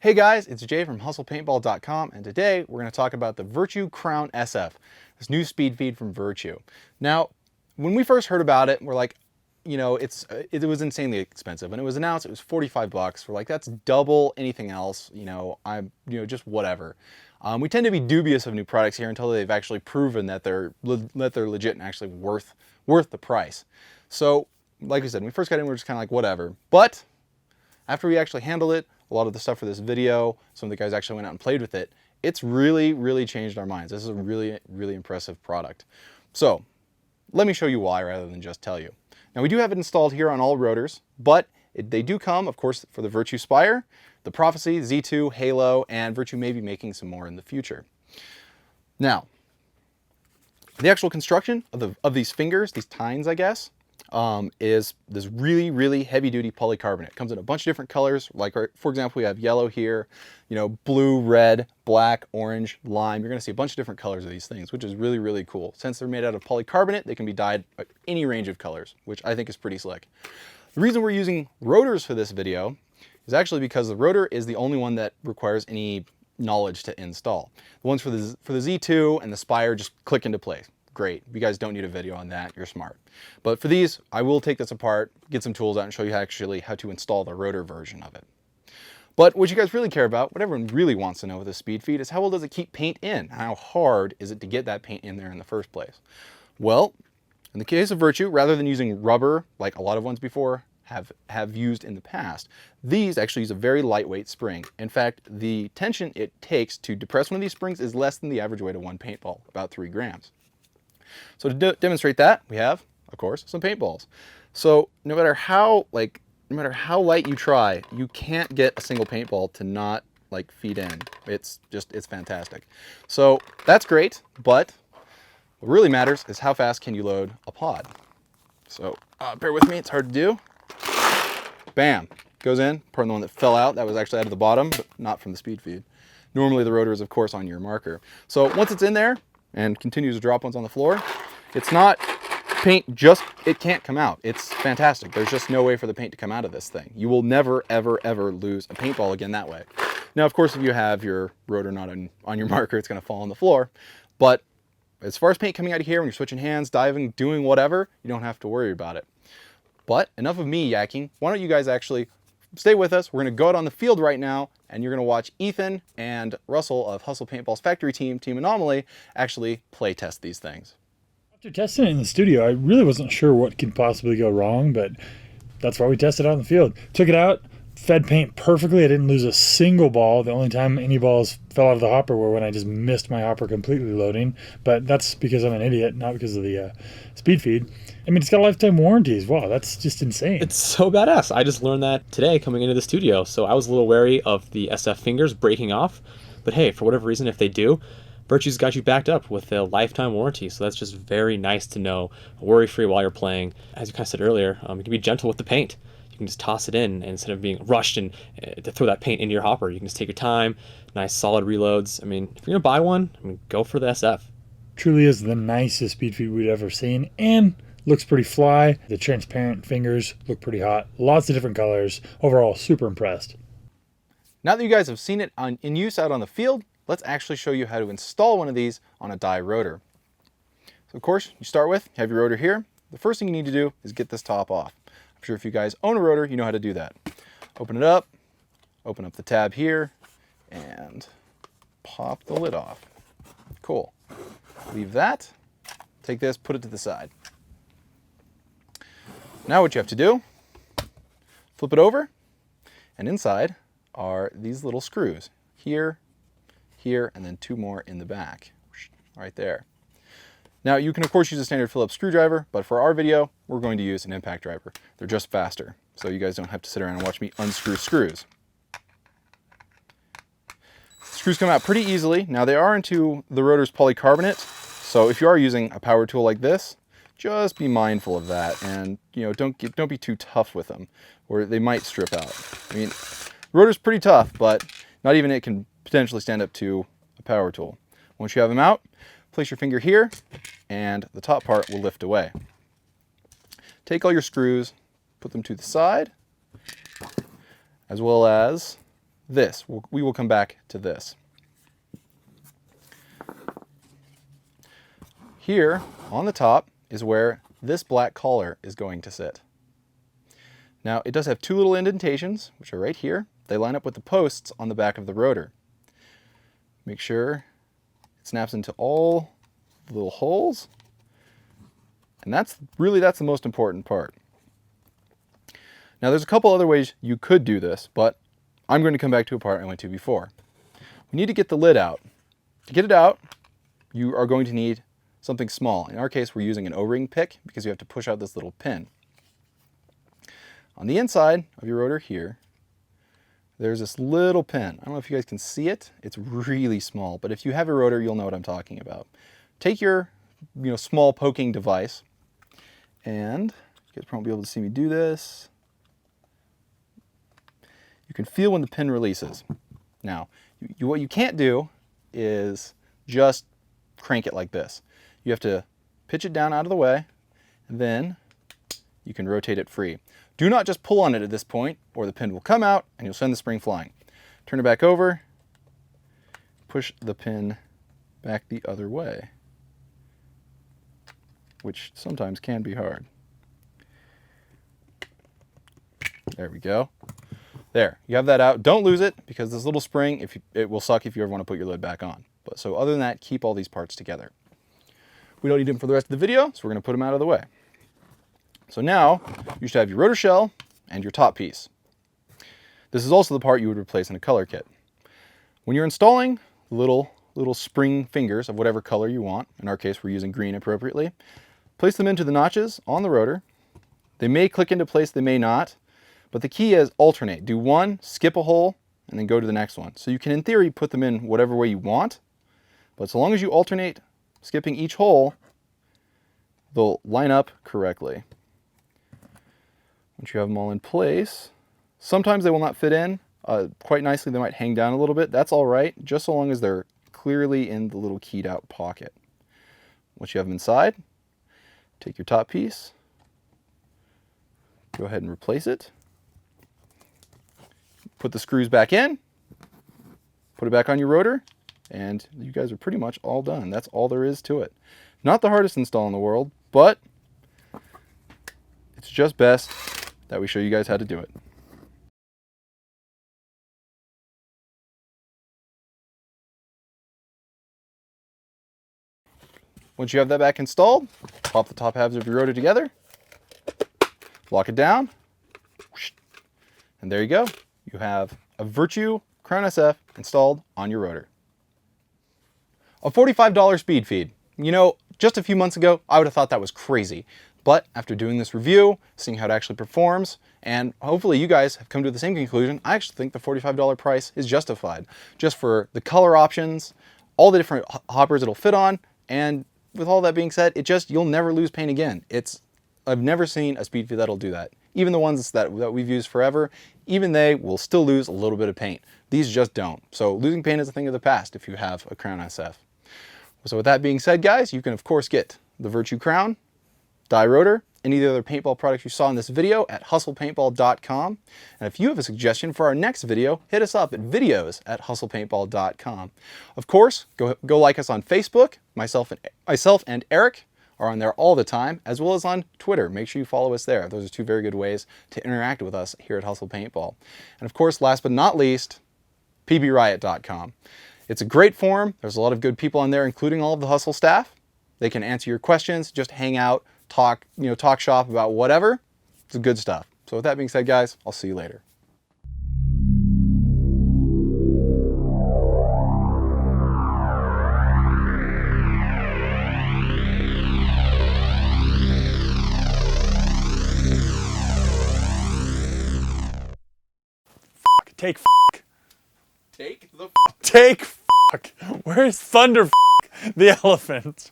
Hey guys, it's Jay from hustlepaintball.com, and today we're going to talk about the Virtue CrownSF, this new speed feed from Virtue. Now, when we first heard about it, we're like, you know, it was insanely expensive. When it was announced, it was 45 bucks. We're like, that's double anything else. Just whatever. We tend to be dubious of new products here until they've actually proven that they're legit and actually worth the price. So, like I said, when we first got in, we were just kind of like, whatever. But after we actually handled it, a lot of the stuff for this video, some of the guys actually went out and played with it. It's really changed our minds. This is a really impressive product. So let me show you why rather than just tell you. Now we do have it installed here on all rotors, but they do come, of course, for the Virtue Spire, the Prophecy, Z2, Halo, and Virtue may be making some more in the future. Now, the actual construction of these fingers, these tines, I guess, is this really heavy-duty polycarbonate. It comes in a bunch of different colors. Like, for example, we have yellow here, blue, red, black, orange, lime. You're going to see a bunch of different colors of these things, which is really cool. Since they're made out of polycarbonate, they can be dyed any range of colors, which I think is pretty slick. The reason we're using rotors for this video is actually because the rotor is the only one that requires any knowledge to install. The ones for the Z2 and the Spire just click into place. Great. If you guys don't need a video on that, you're smart. But for these, I will take this apart, get some tools out, and show you actually how to install the rotor version of it. But what you guys really care about, what everyone really wants to know with this speed feed, is how well does it keep paint in? How hard is it to get that paint in there in the first place? Well, in the case of Virtue, rather than using rubber like a lot of ones before have used in the past, these actually use a very lightweight spring. In fact, the tension it takes to depress one of these springs is less than the average weight of one paintball, about 3 grams. So to demonstrate that, we have, of course, some paintballs. So no matter how light you try, you can't get a single paintball to not feed in. It's fantastic. So that's great, but what really matters is how fast can you load a pod. So bear with me, it's hard to do. Bam, goes in. Pardon the one that fell out. That was actually out of the bottom, but not from the speed feed. Normally the rotor is, of course, on your marker. So once it's in there, and continues to drop ones on the floor, it's not paint, it can't come out. It's fantastic. There's just no way for the paint to come out of this thing. You will never ever lose a paintball again that way. Now, of course, if you have your rotor not on your marker, it's going to fall on the floor. But as far as paint coming out of here, when you're switching hands, diving, doing whatever, you don't have to worry about it. But enough of me yakking. Why don't you guys actually stay with us? We're going to go out on the field right now, and you're going to watch Ethan and Russell of Hustle Paintball's factory team, Team Anomaly, actually play test these things. After testing it in the studio, I really wasn't sure what could possibly go wrong, but that's why we tested it out in the field. Took it out, fed paint perfectly. I didn't lose a single ball. The only time any balls fell out of the hopper were when I just missed my hopper completely loading, but that's because I'm an idiot, not because of the speed feed. I mean, it's got a lifetime warranty as well. That's just insane. It's so badass. I just learned that today coming into the studio. So I was a little wary of the SF fingers breaking off. But hey, for whatever reason, if they do, Virtue's got you backed up with a lifetime warranty. So that's just very nice to know. Worry-free while you're playing. As you kind of said earlier, you can be gentle with the paint. You can just toss it in, and instead of being rushed and to throw that paint into your hopper, you can just take your time. Nice solid reloads. I mean, if you're going to buy one, go for the SF. Truly is the nicest speed feed we've ever seen, and looks pretty fly. The transparent fingers look pretty hot. Lots of different colors. Overall, super impressed. Now that you guys have seen it in use out on the field, let's actually show you how to install one of these on a die rotor. So of course, you start with, you have your rotor here. The first thing you need to do is get this top off. I'm sure if you guys own a rotor, you know how to do that. Open it up, open up the tab here, and pop the lid off. Cool. Leave that. Take this, put it to the side. Now what you have to do, flip it over, and inside are these little screws. Here, and then 2 more in the back, right there. Now you can of course use a standard Phillips screwdriver, but for our video, we're going to use an impact driver. They're just faster, so you guys don't have to sit around and watch me unscrew screws. Screws come out pretty easily. Now they are into the rotor's polycarbonate, so if you are using a power tool like this, just be mindful of that, and don't be too tough with them, or they might strip out. I mean, rotor's pretty tough, but not even it can potentially stand up to a power tool. Once you have them out, place your finger here, and the top part will lift away. Take all your screws, put them to the side, as well as this. We will come back to this. Here on the top is where this black collar is going to sit. Now it does have two little indentations, which are right here. They line up with the posts on the back of the rotor. Make sure it snaps into all the little holes. And that's the most important part. Now there's a couple other ways you could do this, but I'm going to come back to a part I went to before. We need to get the lid out. To get it out, you are going to need something small. In our case, we're using an O-ring pick because you have to push out this little pin. On the inside of your rotor here, there's this little pin. I don't know if you guys can see it. It's really small, but if you have a rotor, you'll know what I'm talking about. Take your small poking device, and you guys probably be able to see me do this. You can feel when the pin releases. Now, what you can't do is just crank it like this. You have to pitch it down out of the way, and then you can rotate it free. Do not just pull on it at this point, or the pin will come out and you'll send the spring flying. Turn it back over, push the pin back the other way, which sometimes can be hard. There we go. There, you have that out. Don't lose it, because this little spring, it will suck if you ever want to put your lid back on. But so other than that, keep all these parts together. We don't need them for the rest of the video, so we're going to put them out of the way. So now, you should have your rotor shell and your top piece. This is also the part you would replace in a color kit. When you're installing little spring fingers of whatever color you want, in our case we're using green appropriately, place them into the notches on the rotor. They may click into place, they may not. But the key is alternate. Do one, skip a hole, and then go to the next one. So you can, in theory, put them in whatever way you want, but so long as you alternate skipping each hole, they'll line up correctly. Once you have them all in place, sometimes they will not fit in quite nicely. They might hang down a little bit. That's all right, just so long as they're clearly in the little keyed out pocket. Once you have them inside, take your top piece, go ahead and replace it. Put the screws back in, put it back on your rotor, and you guys are pretty much all done. That's all there is to it. Not the hardest install in the world, but it's just best that we show you guys how to do it. Once you have that back installed, pop the top halves of your rotor together, lock it down, and there you go. You have a Virtue CrownSF installed on your rotor. A $45 speed feed. You know, just a few months ago, I would have thought that was crazy. But after doing this review, seeing how it actually performs, and hopefully you guys have come to the same conclusion, I actually think the $45 price is justified. Just for the color options, all the different hoppers it'll fit on, and with all that being said, you'll never lose paint again. I've never seen a speed feed that'll do that. Even the ones that we've used forever, even they will still lose a little bit of paint. These just don't. So losing paint is a thing of the past if you have a CrownSF. So with that being said, guys, you can of course get the Virtue Crown, die rotor, any of the other paintball products you saw in this video at hustlepaintball.com. And if you have a suggestion for our next video, hit us up at videos@hustlepaintball.com. Of course, go like us on Facebook. Myself and Eric are on there all the time, as well as on Twitter. Make sure you follow us there. Those are two very good ways to interact with us here at Hustle Paintball. And of course, last but not least, pbriot.com. It's a great forum. There's a lot of good people on there, including all of the Hustle staff. They can answer your questions, just hang out, talk shop about whatever. It's good stuff. So with that being said, guys, I'll see you later. Take Take the Take Where's Thunder the elephant?